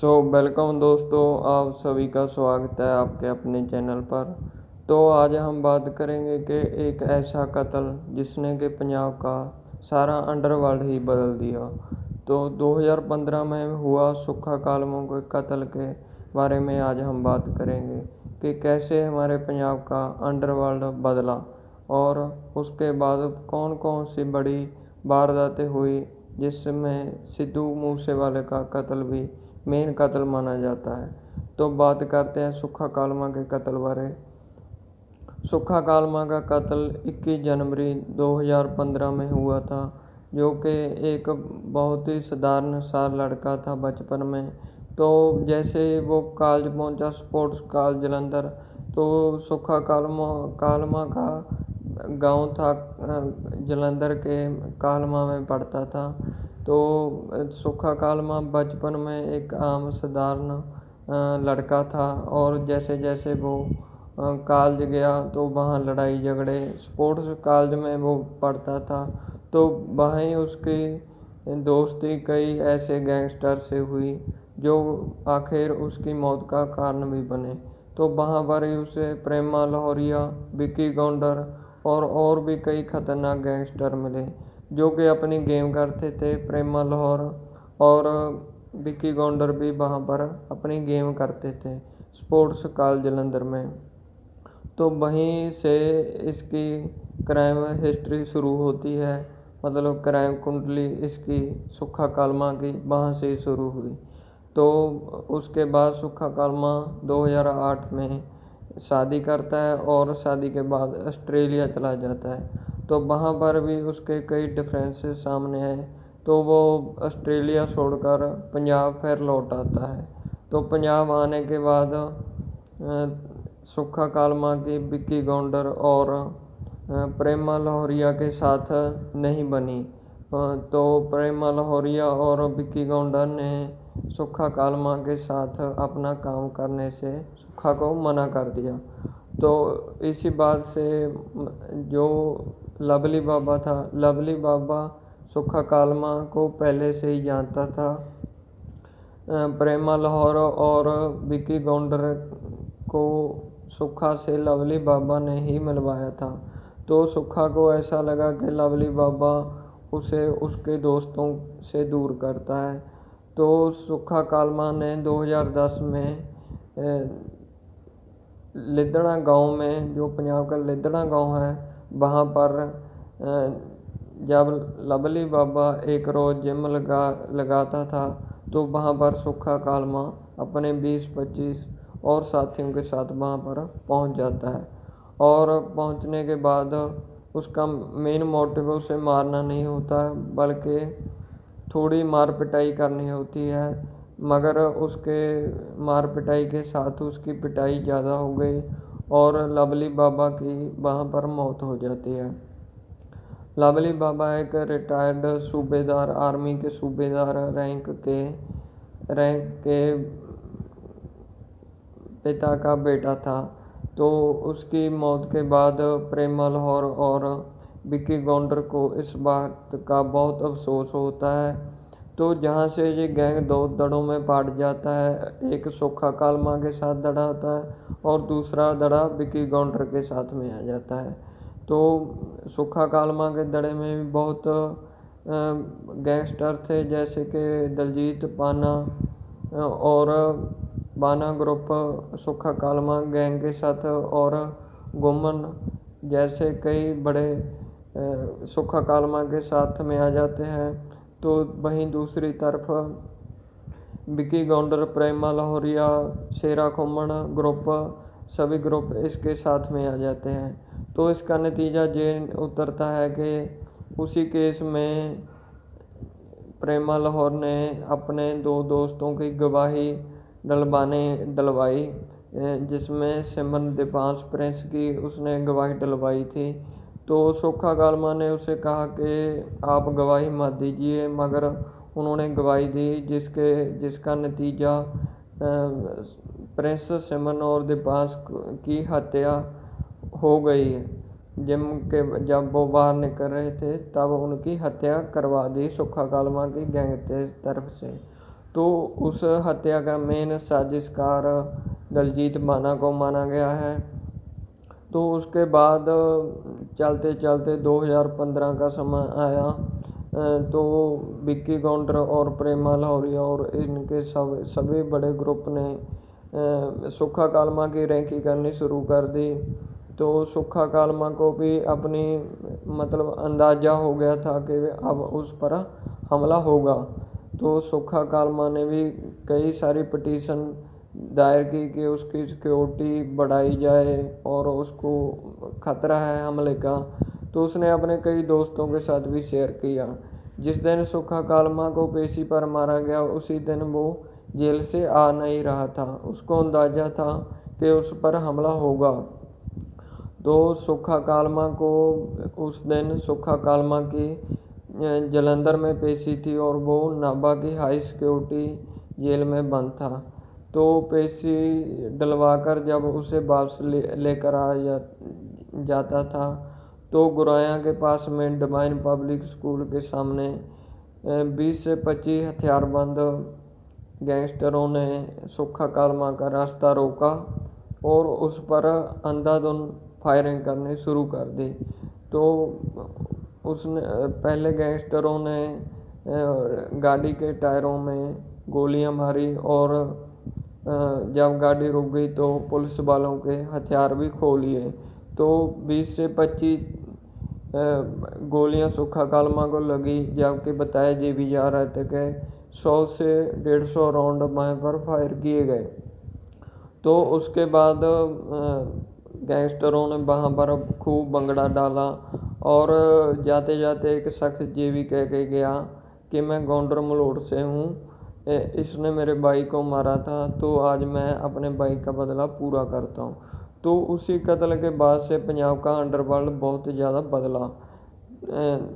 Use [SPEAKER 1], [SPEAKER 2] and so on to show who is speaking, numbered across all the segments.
[SPEAKER 1] Welcome दोस्तों, आप सभी का स्वागत है आपके अपने चैनल पर। तो आज हम बात करेंगे कि एक ऐसा कत्ल जिसने कि पंजाब का सारा अंडरवर्ल्ड ही बदल दिया। तो 2015 में हुआ सुक्खा कालमों के कत्ल के बारे में आज हम बात करेंगे कि कैसे हमारे पंजाब का अंडरवर्ल्ड बदला और उसके बाद कौन कौन सी बड़ी वारदातें हुई, जिसमें सिद्धू मूसेवाले का कत्ल भी मेन कत्ल माना जाता है। तो बात करते हैं सुक्खा कालमा के कत्ल बारे। सुक्खा कालमा का कत्ल 21 जनवरी 2015 में हुआ था, जो कि एक बहुत ही साधारण सा लड़का था बचपन में। तो जैसे ही वो कॉलेज पहुंचा, स्पोर्ट्स कॉलेज जलंधर, तो सुक्खा कालमा का गांव था, जलंधर के कालमा में पड़ता था। तो सुक्खा कालमा बचपन में एक आम साधारण लड़का था, और जैसे जैसे वो कॉलेज गया तो वहाँ लड़ाई झगड़े, स्पोर्ट्स कॉलेज में वो पढ़ता था, तो वहीं उसकी दोस्ती कई ऐसे गैंगस्टर से हुई जो आखिर उसकी मौत का कारण भी बने। तो वहाँ पर ही उसे प्रेमा लाहौरिया, विक्की गौंडर और भी कई खतरनाक गैंगस्टर मिले, जो कि अपनी गेम करते थे। प्रेमा लाहौर और विक्की गौंडर भी वहाँ पर अपनी गेम करते थे स्पोर्ट्स कॉलेज जलंधर में। तो वहीं से इसकी क्राइम हिस्ट्री शुरू होती है, मतलब क्राइम कुंडली इसकी सुक्खा कालमा की वहाँ से शुरू हुई। तो उसके बाद सुक्खा कालमा 2008 में शादी करता है और शादी के बाद ऑस्ट्रेलिया चला जाता है। तो वहाँ पर भी उसके कई डिफरेंसेस सामने आए, तो वो ऑस्ट्रेलिया छोड़कर पंजाब फिर लौट आता है। तो पंजाब आने के बाद सुक्खा कालमा की विक्की गौंडर और प्रेमा लाहौरिया के साथ नहीं बनी। तो प्रेमा लाहौरिया और विक्की गौंडर ने सुक्खा कालमा के साथ अपना काम करने से सुक्खा को मना कर दिया। तो इसी बात से जो लवली बाबा था, लवली बाबा सुक्खा कालमा को पहले से ही जानता था। प्रेमा लाहौर और विक्की गौंडर को सुक्खा से लवली बाबा ने ही मिलवाया था। तो सुक्खा को ऐसा लगा कि लवली बाबा उसे उसके दोस्तों से दूर करता है। तो सुक्खा कालमा ने 2010 में लिदड़ा गांव में, जो पंजाब का लिदड़ा गांव है, वहाँ पर जब लवली बाबा एक रोज़ जिम लगाता था, तो वहाँ पर सुक्खा कालमा अपने 20-25 और साथियों के साथ वहाँ पर पहुँच जाता है। और पहुँचने के बाद उसका मेन मोटिव उसे मारना नहीं होता है, बल्कि थोड़ी मार पिटाई करनी होती है। मगर उसके मार पिटाई के साथ उसकी पिटाई ज़्यादा हो गई और लवली बाबा की वहाँ पर मौत हो जाती है। लवली बाबा एक रिटायर्ड सूबेदार, आर्मी के सूबेदार रैंक के पिता का बेटा था। तो उसकी मौत के बाद प्रेमा लाहौर और विक्की गौंडर को इस बात का बहुत अफसोस होता है। तो जहाँ से ये गैंग दो दड़ों में बांट जाता है, एक सुक्खा कालमा के साथ दड़ा होता है और दूसरा दड़ा विक्की गौंडर के साथ में आ जाता है। तो सुक्खा कालमा के दड़े में भी बहुत गैंगस्टर थे, जैसे कि दलजीत पाना और बाना ग्रुप सुक्खा कालमा गैंग के साथ, और गुमन जैसे कई बड़े सुक्खा कालमा के साथ में आ जाते हैं। तो वहीं दूसरी तरफ विक्की गौंडर, प्रेमा लाहौरिया, शेरा खुमन ग्रुप, सभी ग्रुप इसके साथ में आ जाते हैं। तो इसका नतीजा ये उतरता है कि उसी केस में प्रेमा लाहौर ने अपने दो दोस्तों की गवाही डलवाई, जिसमें सिमरन दीपांश प्रिंस की उसने गवाही डलवाई थी। तो सुक्खा कालमा ने उसे कहा कि आप गवाही मत दीजिए, मगर उन्होंने गवाही दी, जिसका नतीजा प्रिंस, सिमरन और दीपांश की हत्या हो गई। जब वो बाहर निकल रहे थे तब उनकी हत्या करवा दी सुक्खा कालमा की गैंग की तरफ से। तो उस हत्या का मेन साजिशकार दलजीत माना को माना गया है। तो उसके बाद चलते चलते 2015 का समय आया, तो विक्की गौंडर और प्रेमा लाहौरिया और इनके सभी बड़े ग्रुप ने सुक्खा कालमा की रैंकी करनी शुरू कर दी। तो सुक्खा कालमा को भी अपनी मतलब अंदाज़ा हो गया था कि अब उस पर हमला होगा। तो सुक्खा कालमा ने भी कई सारी पिटीशन दायर की कि उसकी सिक्योरिटी बढ़ाई जाए और उसको खतरा है हमले का। तो उसने अपने कई दोस्तों के साथ भी शेयर किया। जिस दिन सुक्खा कालमा को पेशी पर मारा गया उसी दिन वो जेल से आ नहीं रहा था। उसको अंदाज़ा था कि उस पर हमला होगा। तो सुक्खा कालमा को उस दिन सुक्खा कालमा की जलंधर में पेशी थी और वो नाभा की हाई सिक्योरिटी जेल में बंद था। तो पेशी डलवाकर जब उसे वापस लेकर आ जाता था तो गुराया के पास में डिवाइन पब्लिक स्कूल के सामने 20 से 25 हथियारबंद गैंगस्टरों ने सुक्खा कालमा का रास्ता रोका और उस पर अंधाधुंध फायरिंग करनी शुरू कर दी। तो उसने पहले गैंगस्टरों ने गाड़ी के टायरों में गोलियां मारी और जब गाड़ी रुक गई तो पुलिस वालों के हथियार भी खो लिए। तो 20 से 25 गोलियां सुक्खा कालमा को लगी, जबकि बताया ये भी जा रहा था कि 100 से 150 राउंड वहाँ पर फायर किए गए। तो उसके बाद गैंगस्टरों ने वहाँ पर खूब बंगड़ा डाला और जाते जाते एक शख्स ये भी कह के गया कि मैं गौंडर मलोट से हूँ, इसने मेरे भाई को मारा था, तो आज मैं अपने भाई का बदला पूरा करता हूँ। तो उसी कत्ल के बाद से पंजाब का अंडरवर्ल्ड बहुत ज़्यादा बदला।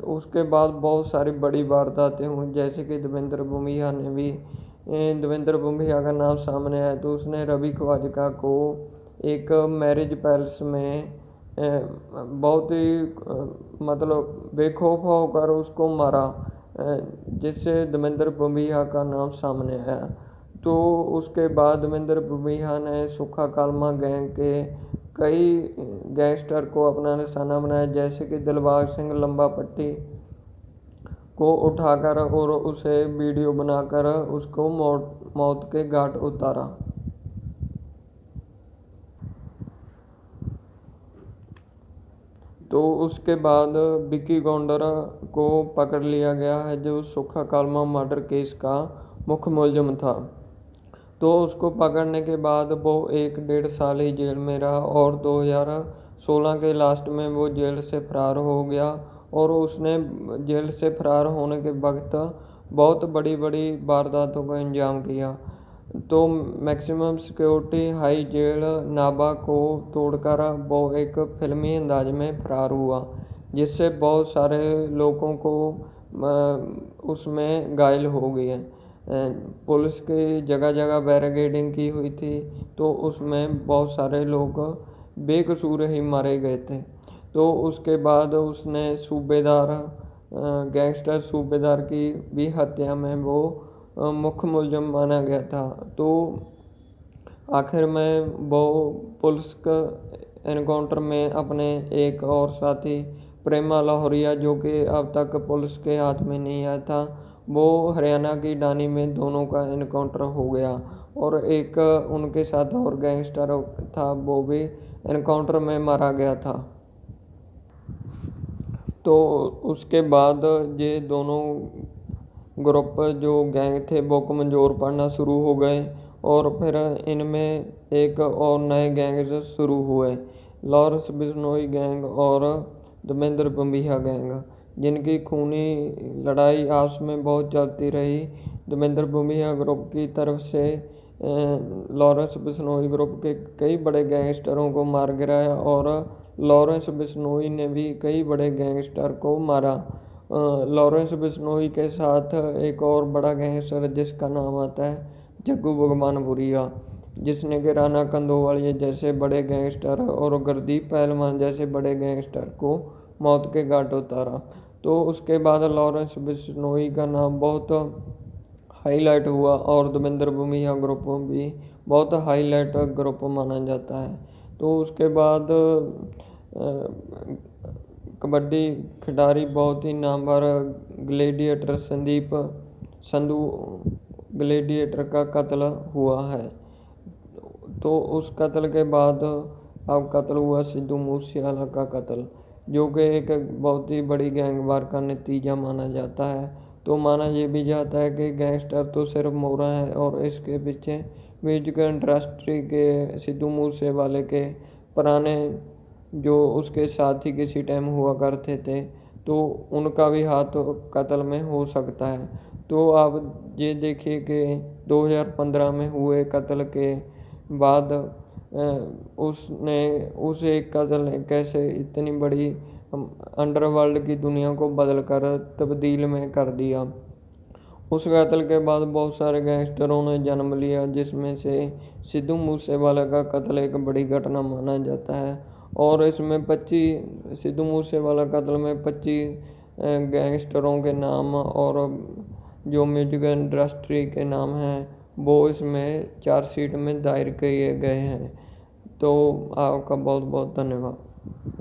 [SPEAKER 1] उसके बाद बहुत सारी बड़ी वारदातें हुई, जैसे कि देवेंद्र भूमिया ने भी देवेंद्र भूमिया का नाम सामने आया तो उसने रवि ख्वाजका को एक मैरिज पैलेस में बहुत ही मतलब बेखौफ होकर उसको मारा, जिससे देवेंद्र भूमिया का नाम सामने आया। तो उसके बाद देवेंद्र भूमिया ने सुक्खा कालमा गैंग के कई गैंगस्टर को अपना निशाना बनाया, जैसे कि दिलबाग सिंह लंबा पट्टी को उठाकर और उसे वीडियो बनाकर उसको मौत के घाट उतारा। तो उसके बाद विक्की गौंडर को पकड़ लिया गया है, जो सुक्खा कालमा मर्डर केस का मुख्य मुलजिम था। तो उसको पकड़ने के बाद वो 1-1.5 साल ही जेल में रहा और 2016 के लास्ट में वो जेल से फरार हो गया। और उसने जेल से फरार होने के वक्त बहुत बड़ी बड़ी वारदातों का अंजाम किया। तो maximum security high jail Nabha को तोड़कर वो एक फिल्मी अंदाज में फरार हुआ, जिससे बहुत सारे लोगों को उसमें घायल हो गए। पुलिस की जगह जगह बैरिकेडिंग की हुई थी, तो उसमें बहुत सारे लोग बेकसूर ही मारे गए थे। तो उसके बाद उसने सूबेदार गैंगस्टर सूबेदार की भी हत्या में वो मुख्य मुलजिम माना गया था। तो आखिर में वो पुलिस का एनकाउंटर में अपने एक और साथी प्रेमा लाहौरिया, जो कि अब तक पुलिस के हाथ में नहीं आया था, वो हरियाणा की डानी में दोनों का एनकाउंटर हो गया। और एक उनके साथ और गैंगस्टर था, वो भी एनकाउंटर में मारा गया था। तो उसके बाद ये दोनों ग्रुप जो गैंग थे वो कमज़ोर पड़ना शुरू हो गए और फिर इनमें एक और नए गैंग शुरू हुए, लॉरेंस बिश्नोई गैंग और देवेंद्र भूमिया गैंग, जिनकी खूनी लड़ाई आपस में बहुत चलती रही। देवेंद्र भूमिया ग्रुप की तरफ से लॉरेंस बिश्नोई ग्रुप के कई बड़े गैंगस्टरों को मार गिराया और लॉरेंस बिश्नोई ने भी कई बड़े गैंगस्टर को मारा। लॉरेंस बिश्नोई के साथ एक और बड़ा गैंगस्टर जिसका नाम आता है जग्गू भगवानपुरिया, जिसने कि राणा कंदोवालिया जैसे बड़े गैंगस्टर और गुरदीप पहलवान जैसे बड़े गैंगस्टर को मौत के घाट उतारा। तो उसके बाद लॉरेंस बिश्नोई का नाम बहुत हाईलाइट हुआ और देवेंद्र भूमिया ग्रुप भी बहुत हाईलाइट ग्रुप माना जाता है। तो उसके बाद कबड्डी खिलाड़ी बहुत ही नामवर ग्लेडिएटर संदीप संधू ग्लेडिएटर का कत्ल हुआ है। तो उस कत्ल के बाद अब कत्ल हुआ सिद्धू मूसेवाला का कत्ल, जो कि एक बहुत ही बड़ी गैंगवार का नतीजा माना जाता है। तो माना ये भी जाता है कि गैंगस्टर तो सिर्फ मोरा है और इसके पीछे म्यूजिक इंडस्ट्री के सिद्धू मूसेवाले के पुराने जो उसके साथी किसी टाइम हुआ करते थे, तो उनका भी हाथ कत्ल में हो सकता है। तो आप ये देखिए कि 2015 में हुए कत्ल के बाद उसने उस एक कत्ल ने कैसे इतनी बड़ी अंडरवर्ल्ड की दुनिया को बदल कर तब्दील में कर दिया। उस कत्ल के बाद बहुत सारे गैंगस्टरों ने जन्म लिया, जिसमें से सिद्धू मूसेवाला का कत्ल एक बड़ी घटना माना जाता है। और इसमें 25 सिद्धू मूसेवाला कत्ल में 25 गैंगस्टरों के नाम और जो म्यूजिक इंडस्ट्री के नाम हैं वो इसमें चार्जशीट में दायर किए गए हैं। तो आपका बहुत बहुत धन्यवाद।